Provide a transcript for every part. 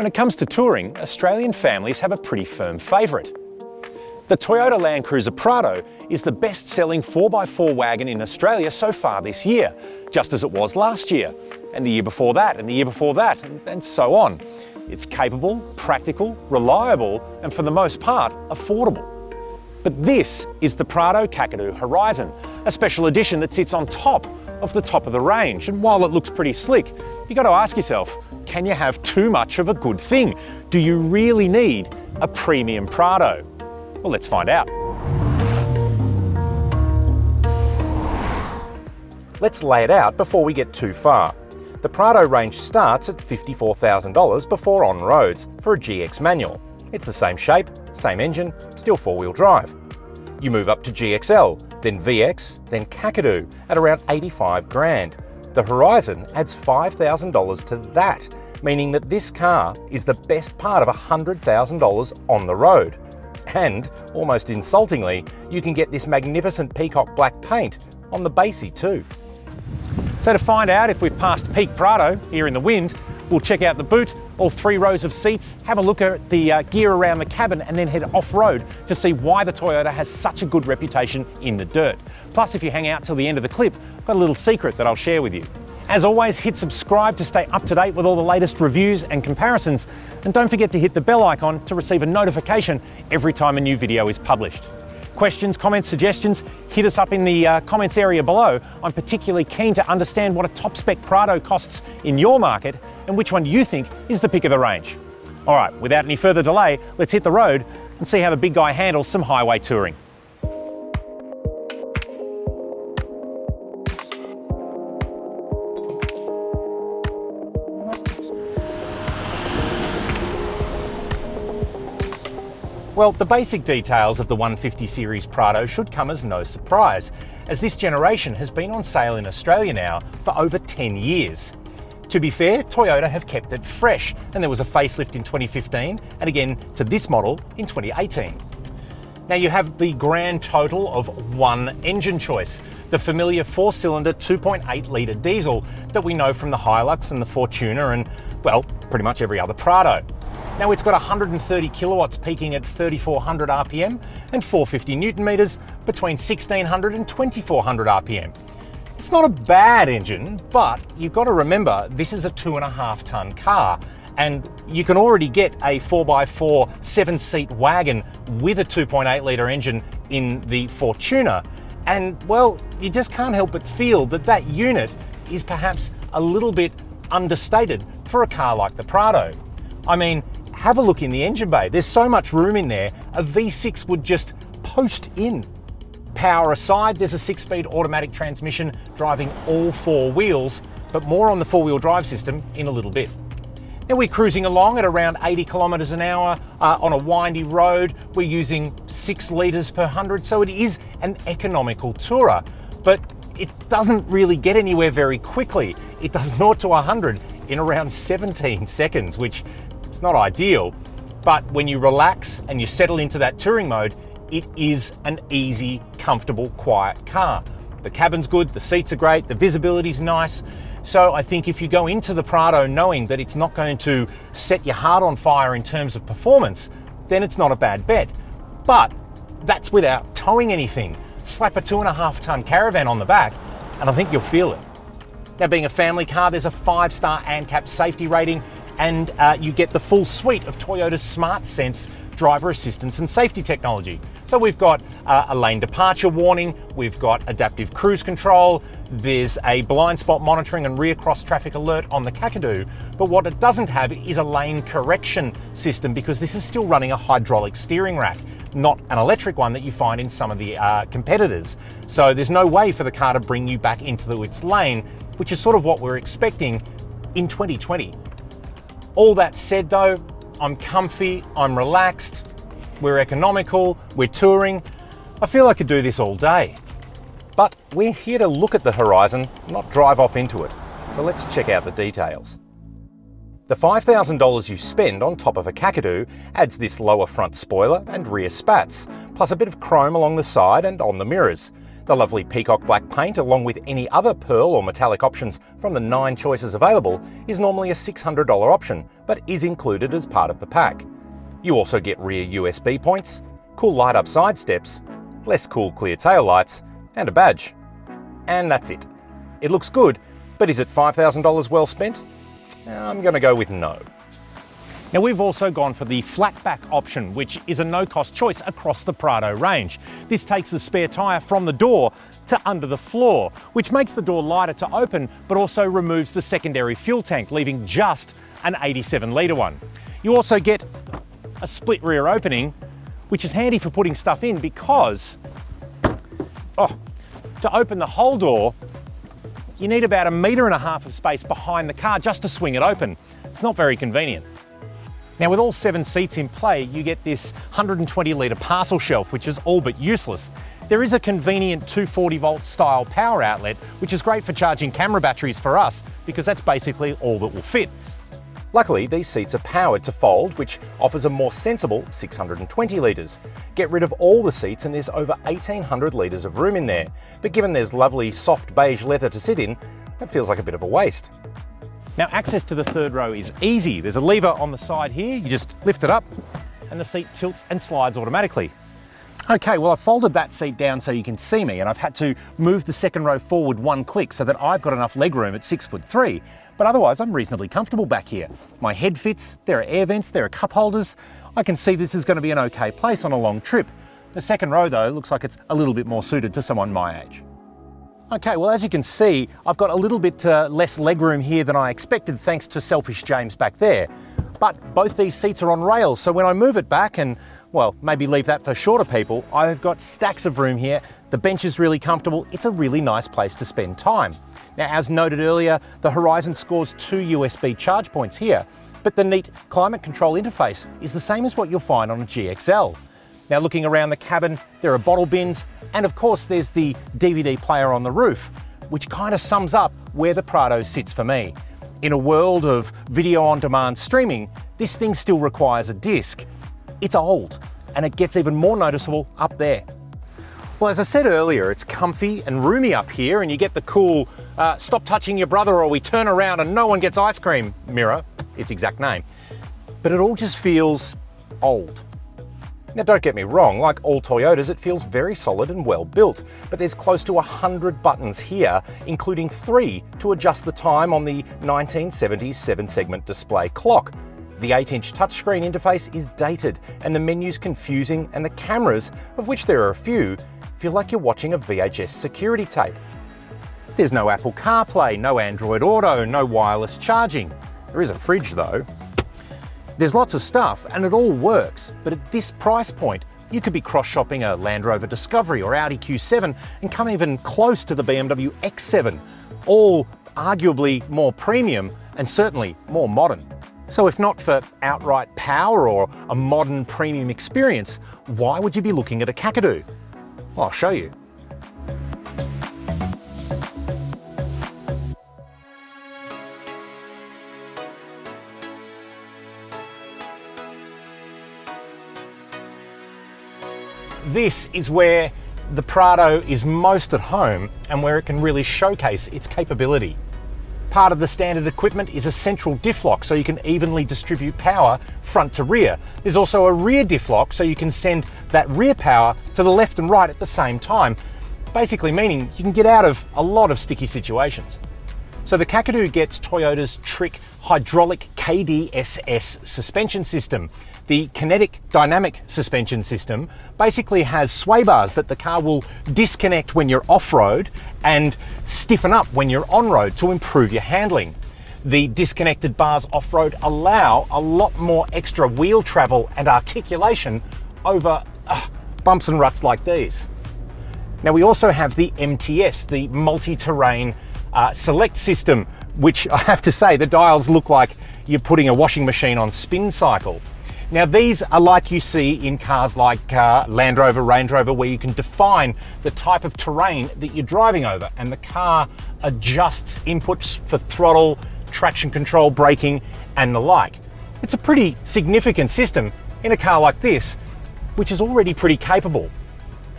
When it comes to touring, Australian families have a pretty firm favourite. The Toyota LandCruiser Prado is the best-selling 4x4 wagon in Australia so far this year, just as it was last year, and the year before that, and the year before that, and so on. It's capable, practical, reliable, and for the most part, affordable. But this is the Prado Kakadu Horizon, a special edition that sits on top of the range. And while it looks pretty slick, you've got to ask yourself, can you have too much of a good thing? Do you really need a premium Prado? Well, let's find out. Let's lay it out before we get too far. The Prado range starts at $54,000 before on-roads for a GX manual. It's the same shape, same engine, still four-wheel drive. You move up to GXL, then VX, then Kakadu at around 85 grand. The Horizon adds $5,000 to that, meaning that this car is the best part of $100,000 on the road. And, almost insultingly, you can get this magnificent peacock black paint on the basey too. So to find out if we've passed peak-Prado here in the wind, we'll check out the boot, all 3 rows of seats, have a look at the gear around the cabin and then head off-road to see why the Toyota has such a good reputation in the dirt. Plus, if you hang out till the end of the clip, I've got a little secret that I'll share with you. As always, hit subscribe to stay up to date with all the latest reviews and comparisons, and don't forget to hit the bell icon to receive a notification every time a new video is published. Questions, comments, suggestions, hit us up in the comments area below. I'm particularly keen to understand what a top spec Prado costs in your market and which one you think is the pick of the range. All right, without any further delay, let's hit the road and see how the big guy handles some highway touring. Well, the basic details of the 150 series Prado should come as no surprise, as this generation has been on sale in Australia now for over 10 years. To be fair, Toyota have kept it fresh, and there was a facelift in 2015 and again to this model in 2018. Now you have the grand total of one engine choice, the familiar 4-cylinder 2.8 litre diesel that we know from the Hilux and the Fortuner and, well, pretty much every other Prado. Now it's got 130 kilowatts peaking at 3,400 RPM and 450 Newton meters between 1,600 and 2,400 RPM. It's not a bad engine, but you've got to remember this is a 2.5 ton car, and you can already get a 4x4 7-seat wagon with a 2.8 litre engine in the Fortuner, and well, you just can't help but feel that that unit is perhaps a little bit understated for a car like the Prado. I mean, have a look in the engine bay. There's so much room in there, a V6 would just post in. Power aside, there's a 6-speed automatic transmission driving all 4 wheels, but more on the 4-wheel drive system in a little bit. Now we're cruising along at around 80 kilometres an hour on a windy road. We're using 6 litres per 100, so it is an economical tourer, but it doesn't really get anywhere very quickly. It does 0 to 100 in around 17 seconds, which is not ideal, but when you relax and you settle into that touring mode, it is an easy, comfortable, quiet car. The cabin's good, the seats are great, the visibility's nice. So I think if you go into the Prado knowing that it's not going to set your heart on fire in terms of performance, then it's not a bad bet. But that's without towing anything. Slap a 2.5 ton caravan on the back and I think you'll feel it. Now, being a family car, there's a 5-star ANCAP safety rating, and you get the full suite of Toyota's Smart Sense driver assistance and safety technology. So we've got a lane departure warning, we've got adaptive cruise control, there's a blind spot monitoring and rear cross traffic alert on the Kakadu, but what it doesn't have is a lane correction system because this is still running a hydraulic steering rack, not an electric one that you find in some of the competitors. So there's no way for the car to bring you back into its lane, which is sort of what we're expecting in 2020. All that said though, I'm comfy, I'm relaxed, we're economical, we're touring. I feel I could do this all day. But we're here to look at the Horizon, not drive off into it. So let's check out the details. The $5,000 you spend on top of a Kakadu adds this lower front spoiler and rear spats, plus a bit of chrome along the side and on the mirrors. The lovely peacock black paint, along with any other pearl or metallic options from the 9 choices available, is normally a $600 option, but is included as part of the pack. You also get rear USB points, cool light-up side steps, less cool clear tail lights, and a badge. And that's it. It looks good, but is it $5,000 well spent? I'm going to go with no. Now, we've also gone for the flatback option, which is a no-cost choice across the Prado range. This takes the spare tyre from the door to under the floor, which makes the door lighter to open, but also removes the secondary fuel tank, leaving just an 87-litre one. You also get a split rear opening, which is handy for putting stuff in because, to open the whole door, you need about 1.5 meters of space behind the car just to swing it open. It's not very convenient. Now, with all 7 seats in play, you get this 120-litre Parcel Shelf, which is all but useless. There is a convenient 240-volt style power outlet, which is great for charging camera batteries for us, because that's basically all that will fit. Luckily, these seats are powered to fold, which offers a more sensible 620 litres. Get rid of all the seats and there's over 1,800 litres of room in there. But given there's lovely soft beige leather to sit in, that feels like a bit of a waste. Now, access to the third row is easy. There's a lever on the side here. You just lift it up and the seat tilts and slides automatically. Okay, well, I've folded that seat down so you can see me, and I've had to move the second row forward 1 click so that I've got enough legroom at 6'3". But otherwise, I'm reasonably comfortable back here. My head fits, there are air vents, there are cup holders. I can see this is going to be an okay place on a long trip. The second row, though, looks like it's a little bit more suited to someone my age. Okay, well, as you can see, I've got a little bit less legroom here than I expected, thanks to selfish James back there. But both these seats are on rails, so when I move it back and, well, maybe leave that for shorter people, I've got stacks of room here. The bench is really comfortable. It's a really nice place to spend time. Now, as noted earlier, the Horizon scores 2 USB charge points here, but the neat climate control interface is the same as what you'll find on a GXL. Now, looking around the cabin, there are bottle bins, and of course there's the DVD player on the roof, which kind of sums up where the Prado sits for me. In a world of video on demand streaming, this thing still requires a disc. It's old, and it gets even more noticeable up there. Well, as I said earlier, it's comfy and roomy up here, and you get the cool stop touching your brother or we turn around and no one gets ice cream mirror, its exact name. But it all just feels old. Now, don't get me wrong, like all Toyotas, it feels very solid and well built, but there's close to 100 buttons here, including 3 to adjust the time on the 1970s 7-segment display clock. The 8-inch touchscreen interface is dated and the menu's confusing, and the cameras, of which there are a few, feel like you're watching a VHS security tape. There's no Apple CarPlay, no Android Auto, no wireless charging. There is a fridge though. There's lots of stuff and it all works, but at this price point, you could be cross-shopping a Land Rover Discovery or Audi Q7 and come even close to the BMW X7, all arguably more premium and certainly more modern. So if not for outright power or a modern premium experience, why would you be looking at a Kakadu? Well, I'll show you. This is where the Prado is most at home and where it can really showcase its capability. Part of the standard equipment is a central diff lock so you can evenly distribute power front to rear. There's also a rear diff lock so you can send that rear power to the left and right at the same time, basically meaning you can get out of a lot of sticky situations. So the Kakadu gets Toyota's Trick hydraulic KDSS suspension system. The kinetic dynamic suspension system basically has sway bars that the car will disconnect when you're off-road and stiffen up when you're on-road to improve your handling. The disconnected bars off-road allow a lot more extra wheel travel and articulation over bumps and ruts like these. Now, we also have the MTS, the multi-terrain select system, which I have to say, the dials look like you're putting a washing machine on spin cycle. Now, these are like you see in cars like Land Rover, Range Rover, where you can define the type of terrain that you're driving over, and the car adjusts inputs for throttle, traction control, braking, and the like. It's a pretty significant system in a car like this, which is already pretty capable.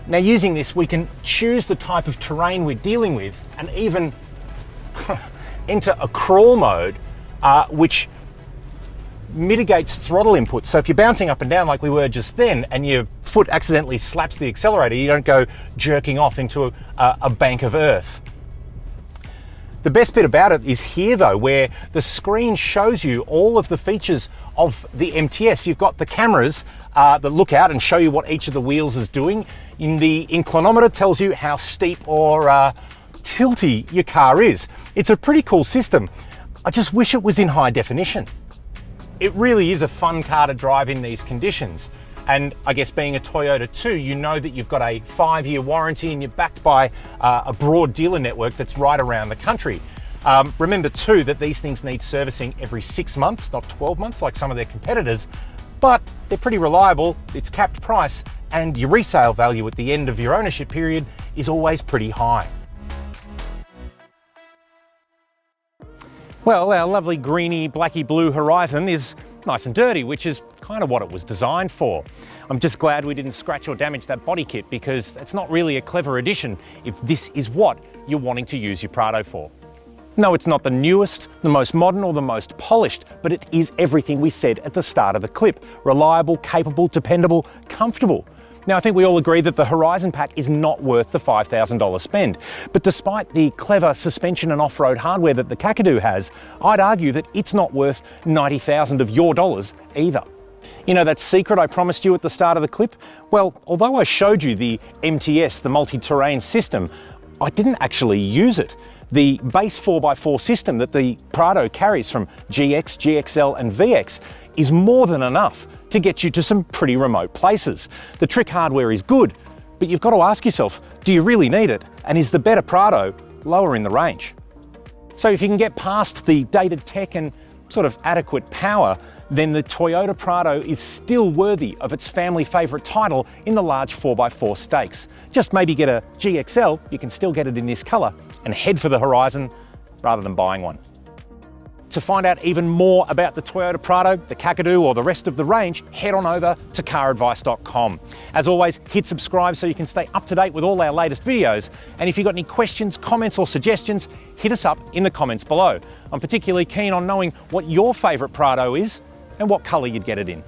Now, using this, we can choose the type of terrain we're dealing with and even enter a crawl mode, which mitigates throttle input. So if you're bouncing up and down like we were just then and your foot accidentally slaps the accelerator, you don't go jerking off into a bank of earth. The best bit about it is here though, where the screen shows you all of the features of the MTS. You've got the cameras that look out and show you what each of the wheels is doing. The inclinometer tells you how steep or tilty your car is. It's a pretty cool system. I just wish it was in high definition. It really is a fun car to drive in these conditions. And I guess being a Toyota too, you know that you've got a 5-year warranty and you're backed by a broad dealer network that's right around the country. Remember too that these things need servicing every 6 months, not 12 months like some of their competitors, but they're pretty reliable, it's capped price, and your resale value at the end of your ownership period is always pretty high. Well, our lovely greeny, blacky blue Horizon is nice and dirty, which is kind of what it was designed for. I'm just glad we didn't scratch or damage that body kit, because it's not really a clever addition if this is what you're wanting to use your Prado for. No, it's not the newest, the most modern, or the most polished, but it is everything we said at the start of the clip. Reliable, capable, dependable, comfortable. Now, I think we all agree that the Horizon pack is not worth the $5,000 spend. But despite the clever suspension and off-road hardware that the Kakadu has, I'd argue that it's not worth $90,000 of your dollars either. You know that secret I promised you at the start of the clip? Well, although I showed you the MTS, the multi-terrain system, I didn't actually use it. The base 4x4 system that the Prado carries from GX, GXL and VX is more than enough to get you to some pretty remote places. The trick hardware is good, but you've got to ask yourself, do you really need it? And is the better Prado lower in the range? So if you can get past the dated tech and sort of adequate power, then the Toyota Prado is still worthy of its family favourite title in the large 4x4 stakes. Just maybe get a GXL, you can still get it in this colour, and head for the Horizon rather than buying one. To find out even more about the Toyota Prado, the Kakadu or the rest of the range, head on over to CarAdvice.com. As always, hit subscribe so you can stay up to date with all our latest videos. And if you've got any questions, comments or suggestions, hit us up in the comments below. I'm particularly keen on knowing what your favourite Prado is and what colour you'd get it in.